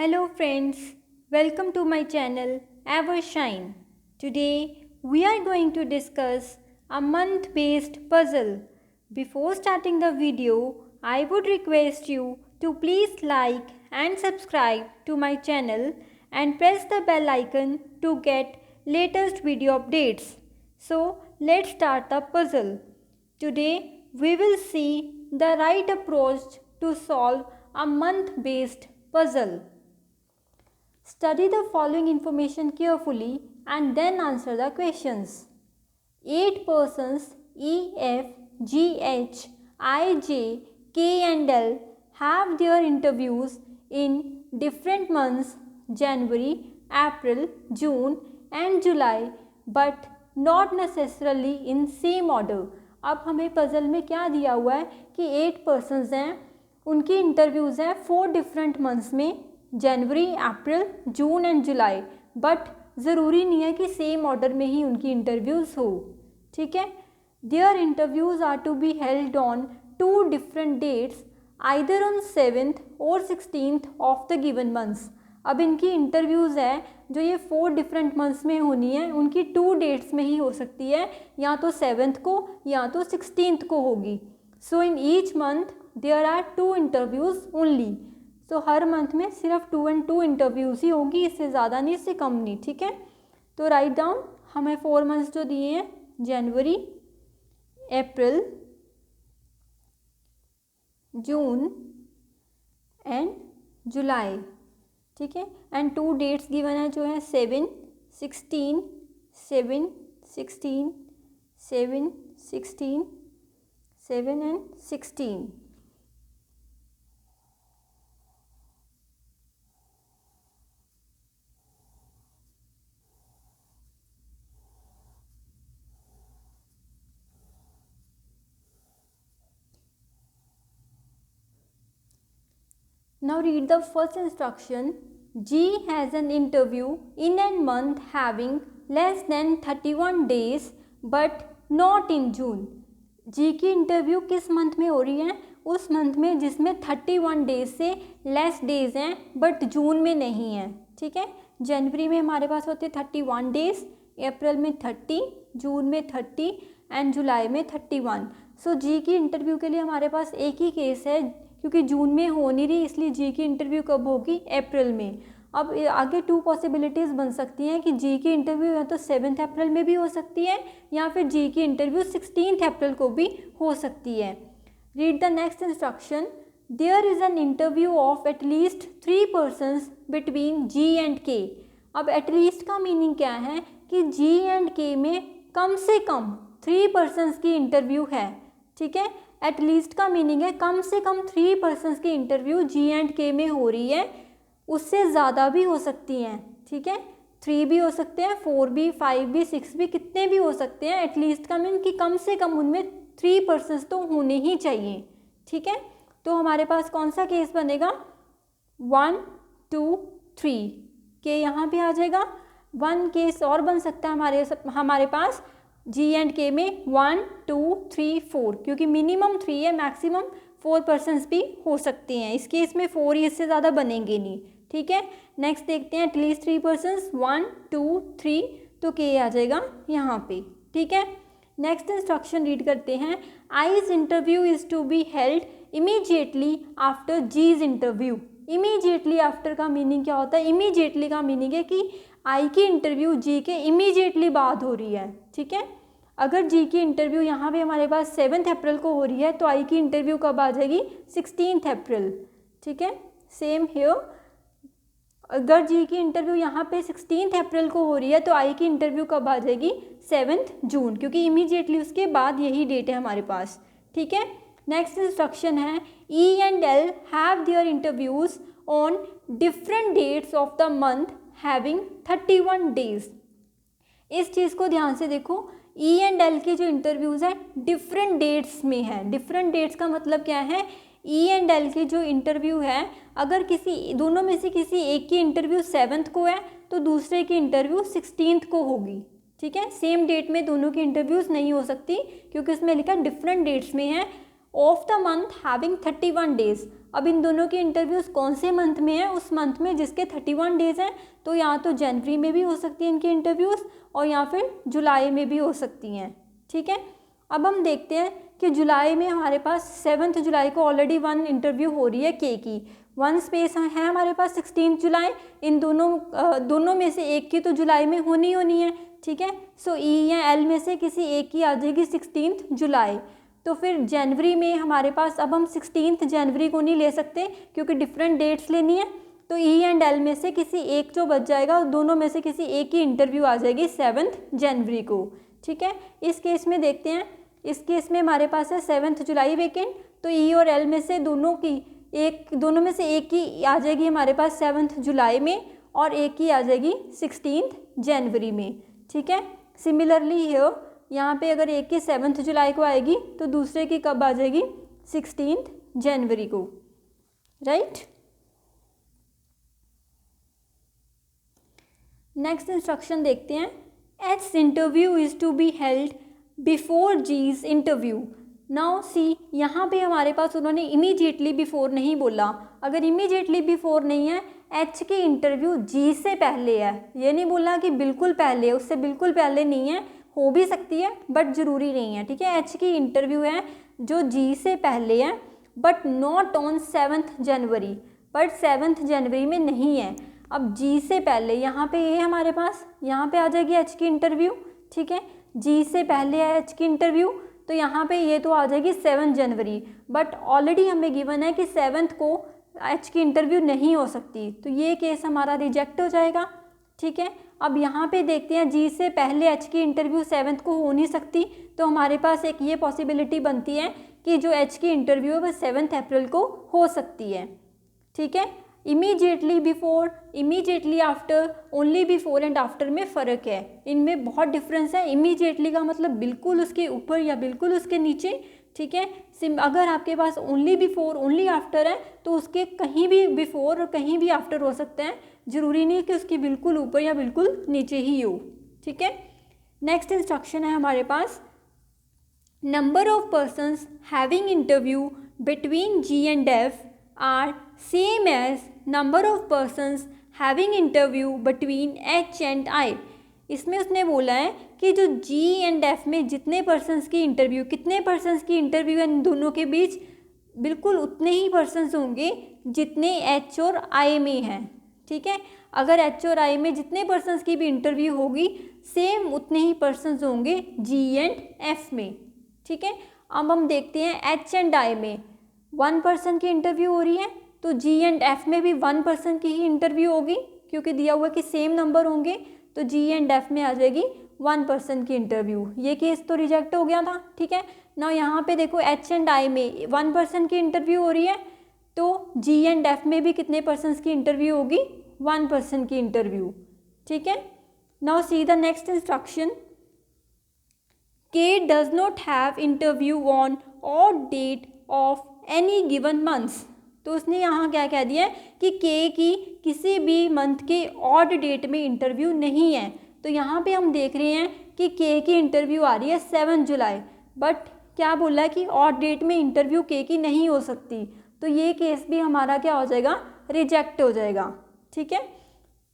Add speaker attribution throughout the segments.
Speaker 1: Hello friends, welcome to my channel Evershine. Today we are going to discuss a month-based puzzle. Before starting the video, I would request you to please like and subscribe to my channel and press the bell icon to get latest video updates. So let's start the puzzle. Today we will see the right approach to solve a month-based puzzle. Study the following information carefully and then answer the questions. 8 persons E, F, G, H, I, J, K and L have their interviews in different months January, April, June and July but not necessarily in same order. अब हमें puzzle में क्या दिया हुआ है कि 8 persons हैं, उनकी इंटरव्यूज़ हैं 4 डिफरेंट मंथ्स में जनवरी, अप्रैल, जून एंड जुलाई, बट ज़रूरी नहीं है कि सेम ऑर्डर में ही उनकी इंटरव्यूज़ हो. ठीक है. There interviews are to be held on 2 different dates either on 7th और 16th of the given months. अब इनकी इंटरव्यूज़ है जो ये 4 डिफरेंट मंथ्स में होनी है, उनकी 2 डेट्स में ही हो सकती है, या तो 7th को या तो 16th को होगी. So in each month there are 2 interviews only. तो हर मंथ में सिर्फ 2 and 2 इंटरव्यूज़ ही होंगी, इससे ज़्यादा नहीं, इससे कम नहीं. ठीक है. तो राइट डाउन. हमें 4 मंथ्स जो दिए हैं जनवरी, अप्रैल, जून एंड जुलाई. ठीक है. एंड 2 डेट्स गिवन है जो है 7, 16, 7, 16, 7, 16, 7 and 16. Now read the first instruction. G has an interview in a month having less than 31 days but not in June. G की इंटरव्यू किस मंथ में हो रही है? उस मंथ में जिसमें 31 डेज से लेस डेज हैं बट जून में नहीं है. ठीक है. जनवरी में हमारे पास होते 31 डेज, अप्रैल में 30, जून में 30 एंड जुलाई में 31. सो जी की इंटरव्यू के लिए हमारे पास एक ही केस है, क्योंकि जून में हो नहीं रही, इसलिए जी की इंटरव्यू कब होगी? अप्रैल में. अब आगे 2 पॉसिबिलिटीज़ बन सकती हैं कि जी की इंटरव्यू या तो 7th अप्रैल में भी हो सकती है या फिर जी की इंटरव्यू 16th अप्रैल को भी हो सकती है. Read the next instruction. There is an interview of at least 3 persons between G and K. अब एटलीस्ट का मीनिंग क्या है कि जी एंड के में कम से कम 3 पर्सन्स की इंटरव्यू है. ठीक है. एटलीस्ट का मीनिंग है कम से कम 3 पर्सन्स की इंटरव्यू जी एंड के में हो रही है. उससे ज़्यादा भी हो सकती हैं. ठीक है. 3 भी हो सकते हैं, 4 भी, 5 भी, 6 भी, कितने भी हो सकते हैं. एटलीस्ट का मीन कि कम से कम उनमें 3 पर्सन्स तो होने ही चाहिए. ठीक है. तो हमारे पास कौन सा केस बनेगा? 1, 2, 3 के यहाँ पे आ जाएगा. 1 केस और बन सकता है हमारे पास जी एंड के में 1, 2, 3, 4, क्योंकि मिनिमम 3 है, मैक्सिमम 4 पर्सन्स भी हो सकते हैं. इस केस में 4 ही, इससे ज़्यादा बनेंगे नहीं. ठीक है. नेक्स्ट देखते हैं एटलीस्ट 3 पर्सन्स 1, 2, 3, तो के आ जाएगा यहाँ पे. ठीक है. नेक्स्ट इंस्ट्रक्शन रीड करते हैं. I's interview is to be held immediately after G's interview. Immediately after का मीनिंग क्या होता है? इमीजिएटली का मीनिंग है कि आई की इंटरव्यू जी के इमीजिएटली बाद हो रही है. ठीक है. अगर जी की इंटरव्यू यहाँ पे हमारे पास 7th अप्रैल को हो रही है तो आई की इंटरव्यू कब आ जाएगी? 16th अप्रैल. ठीक है. Same here. अगर जी की इंटरव्यू यहाँ पे 16th अप्रैल को हो रही है तो आई की इंटरव्यू कब आ जाएगी? 7th जून, क्योंकि इमीजिएटली उसके बाद यही डेट है हमारे पास. ठीक है. नेक्स्ट इंस्ट्रक्शन है. E and L have their interviews on different dates of the month having 31 days. इस चीज़ को ध्यान से देखो. ई एंड एल के जो इंटरव्यूज़ हैं डिफरेंट डेट्स में है. डिफरेंट डेट्स का मतलब क्या है? ई एंड एल के जो इंटरव्यू है, अगर किसी दोनों में से किसी एक की इंटरव्यू 7th को है तो दूसरे की इंटरव्यू 16th को होगी. ठीक है. सेम डेट में दोनों की इंटरव्यूज़ नहीं हो सकती, क्योंकि उसमें लिखा डिफरेंट डेट्स में है. Of the month having 31 days. अब इन दोनों की इंटरव्यूज़ कौन से मंथ में है? उस मंथ में जिसके 31 डेज़ हैं। तो या तो जनवरी में भी हो सकती है इनकी इंटरव्यूज़ और या फिर जुलाई में भी हो सकती हैं। ठीक है, अब हम देखते हैं कि जुलाई में हमारे पास 7 जुलाई को ऑलरेडी 1 इंटरव्यू हो रही है के की। 1 स्पेस है हमारे पास 16 जुलाई। इन दोनों में से एक की तो जुलाई में होनी है। ठीक है, सो ई या एल में से किसी एक की आ जाएगी 16 जुलाई। तो फिर जनवरी में हमारे पास, अब हम 16 जनवरी को नहीं ले सकते क्योंकि डिफरेंट डेट्स लेनी है। तो ई एंड एल में से किसी एक जो बच जाएगा, दोनों में से किसी एक की इंटरव्यू आ जाएगी 7 जनवरी को। ठीक है, इस केस में देखते हैं। इस केस में हमारे पास है 7 जुलाई वेकेंट। तो ई और एल में से दोनों में से एक की आ जाएगी हमारे पास 7 जुलाई में और एक की आ जाएगी 16 जनवरी में। ठीक है, सिमिलरली यहाँ पे अगर एक की 7 जुलाई को आएगी तो दूसरे की कब आ जाएगी? 16 जनवरी को। राइट, नेक्स्ट इंस्ट्रक्शन देखते हैं। H's interview is to be held before G's interview. Now see, यहाँ पे हमारे पास उन्होंने इमीडिएटली बिफोर नहीं बोला। अगर इमीडिएटली बिफोर नहीं है, एच की इंटरव्यू जी से पहले है। ये नहीं बोला कि बिल्कुल पहले, उससे बिल्कुल पहले नहीं है, हो भी सकती है बट ज़रूरी नहीं है। ठीक है, एच की इंटरव्यू है जो जी से पहले है but not on 7 January, but 7 जनवरी में नहीं है। अब जी से पहले यहाँ पे ये हमारे पास, यहाँ पे आ जाएगी एच की इंटरव्यू। ठीक है, जी से पहले है एच की इंटरव्यू, तो यहाँ पे ये तो आ जाएगी 7 जनवरी। बट ऑलरेडी हमें गिवन है कि 7 को एच की इंटरव्यू नहीं हो सकती, तो ये केस हमारा रिजेक्ट हो जाएगा। ठीक है, अब यहाँ पे देखते हैं जी से पहले एच की इंटरव्यू 7 को हो नहीं सकती, तो हमारे पास एक ये पॉसिबिलिटी बनती है कि जो एच की इंटरव्यू है वो 7 अप्रैल को हो सकती है। ठीक है, immediately before, immediately after, only before and after में फ़र्क है, इनमें बहुत डिफरेंस है। इमीडिएटली का मतलब बिल्कुल उसके ऊपर या बिल्कुल उसके नीचे। ठीक है, अगर आपके पास ओनली बिफोर ओनली आफ्टर है तो उसके कहीं भी बिफोर और कहीं भी आफ्टर हो सकते हैं, ज़रूरी नहीं कि उसकी बिल्कुल ऊपर या बिल्कुल नीचे ही हो। ठीक है, नेक्स्ट इंस्ट्रक्शन है हमारे पास, number of persons having interview between G and F are same as number of persons having interview between H and I. इसमें उसने बोला है कि जो जी एंड एफ में जितने पर्सन्स की इंटरव्यू, कितने पर्सन्स की इंटरव्यू है इन दोनों के बीच, बिल्कुल उतने ही पर्सन्स होंगे जितने एच और आई में हैं। ठीक है, अगर एच और आई में जितने पर्सन्स की भी इंटरव्यू होगी, सेम उतने ही पर्सन्स होंगे जी एंड एफ में। ठीक है, अब हम देखते हैं एच एंड आई में 1 पर्सन की इंटरव्यू हो रही है, तो जी एंड एफ में भी 1 पर्सन की ही इंटरव्यू होगी क्योंकि दिया हुआ कि सेम नंबर होंगे, तो जी एंड एफ में आ जाएगी 1 पर्सन की इंटरव्यू। ये केस तो रिजेक्ट हो गया था। ठीक है ना, यहाँ पे देखो एच एंड आई में 1 पर्सन की इंटरव्यू हो रही है, तो जी एंड एफ में भी कितने पर्सन्स की इंटरव्यू होगी? 1 पर्सन की इंटरव्यू। ठीक है, now see the next instruction, K does not have interview on odd date of any given months. तो उसने यहाँ क्या कह दिया है कि के की किसी भी मंथ के ऑड डेट में इंटरव्यू नहीं है। तो यहाँ पे हम देख रहे हैं कि के की इंटरव्यू आ रही है 7 जुलाई, बट क्या बोला है कि ऑड डेट में इंटरव्यू के की नहीं हो सकती, तो ये केस भी हमारा क्या हो जाएगा? रिजेक्ट हो जाएगा। ठीक है,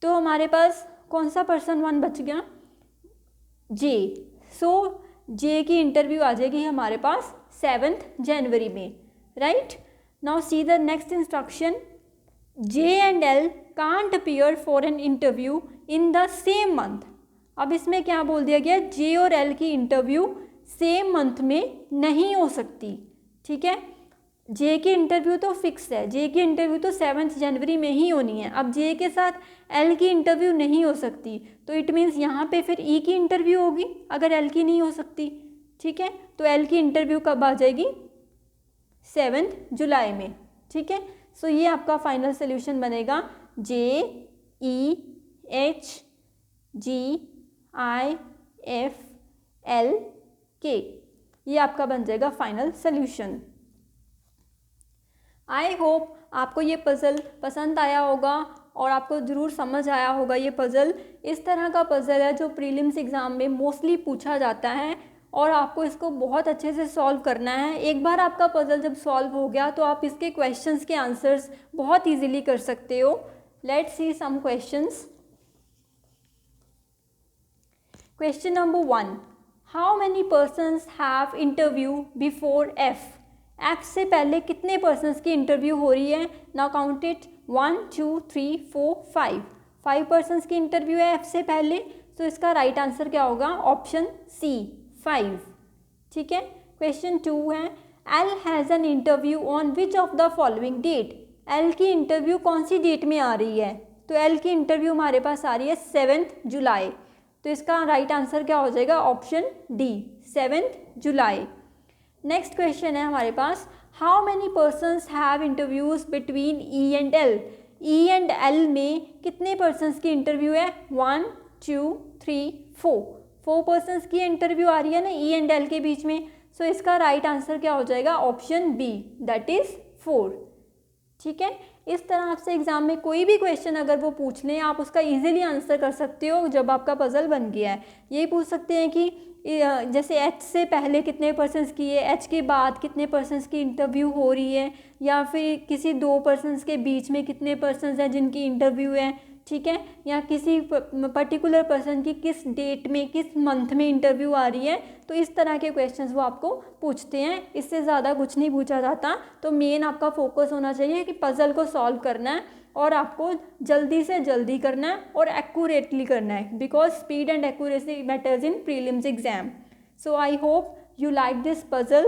Speaker 1: तो हमारे पास कौन सा पर्सन 1 बच गया? जे। सो जे की इंटरव्यू आ जाएगी हमारे पास 7 जनवरी में। Right, now see the next instruction, J and L can't appear for an interview in the same month. अब इसमें क्या बोल दिया गया? जे और एल की इंटरव्यू सेम मंथ में नहीं हो सकती। ठीक है, जे की इंटरव्यू तो फिक्स है, जे की इंटरव्यू तो 7 जनवरी में ही होनी है। अब जे के साथ एल की इंटरव्यू नहीं हो सकती, तो इट मीन्स यहाँ पे फिर ई की इंटरव्यू होगी अगर एल की नहीं हो सकती। ठीक है, तो एल की इंटरव्यू कब आ जाएगी? 7 जुलाई में। ठीक है, सो ये आपका फाइनल सोल्यूशन बनेगा J E H G I F L K, ये आपका बन जाएगा फाइनल सोल्यूशन। आई होप आपको ये पज़ल पसंद आया होगा और आपको ज़रूर समझ आया होगा। ये पज़ल इस तरह का पज़ल है जो प्रीलिम्स एग्ज़ाम में मोस्टली पूछा जाता है और आपको इसको बहुत अच्छे से सॉल्व करना है। एक बार आपका पज़ल जब सॉल्व हो गया तो आप इसके क्वेश्चंस के आंसर्स बहुत इजीली कर सकते हो। Let's see some questions. Question number 1, how many persons have interview before F? F से पहले कितने पर्सन्स की इंटरव्यू हो रही है? नाउ काउंट इट, 1 2 3 4 5 पर्सन्स की इंटरव्यू है एफ से पहले। तो इसका राइट आंसर क्या होगा? Option C 5। ठीक है। क्वेश्चन 2 है, L has an interview on which of the following date? L की इंटरव्यू कौन सी डेट में आ रही है? तो एल की इंटरव्यू हमारे पास आ रही है 7 जुलाई। तो इसका राइट आंसर क्या हो जाएगा? ऑप्शन डी 7 जुलाई। नेक्स्ट क्वेश्चन है हमारे पास, how many persons have interviews between E and L? E and L में कितने पर्सन्स की इंटरव्यू है? 1 2 3 4 पर्सन्स की इंटरव्यू आ रही है ना ई एंड एल के बीच में। सो इसका राइट आंसर क्या हो जाएगा? Option B, that is 4। ठीक है। इस तरह आपसे एग्जाम में कोई भी क्वेश्चन अगर वो पूछ लें, आप उसका इजीली आंसर कर सकते हो जब आपका पजल बन गया है। यही पूछ सकते हैं कि जैसे एच से पहले कितने पर्सन्स की है, एच के बाद कितने पर्सन्स की इंटरव्यू हो रही है, या फिर किसी 2 पर्सन्स के बीच में कितने पर्सन्स हैं जिनकी इंटरव्यू है। ठीक है। या किसी पर्टिकुलर पर्सन की किस डेट में, किस मंथ में इंटरव्यू आ रही है। तो इस तरह के क्वेश्चंस वो आपको पूछते हैं, इससे ज़्यादा कुछ नहीं पूछा जाता। तो मेन आपका फोकस होना चाहिए कि पज़ल को सॉल्व करना है और आपको जल्दी से जल्दी करना है और एक्यूरेटली करना है, because speed and accuracy matters in prelims exam. So I hope you like this puzzle.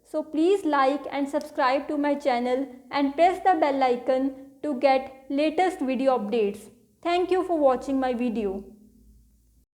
Speaker 1: So please like and subscribe to my channel and press the bell icon to get latest video updates. Thank you for watching my video.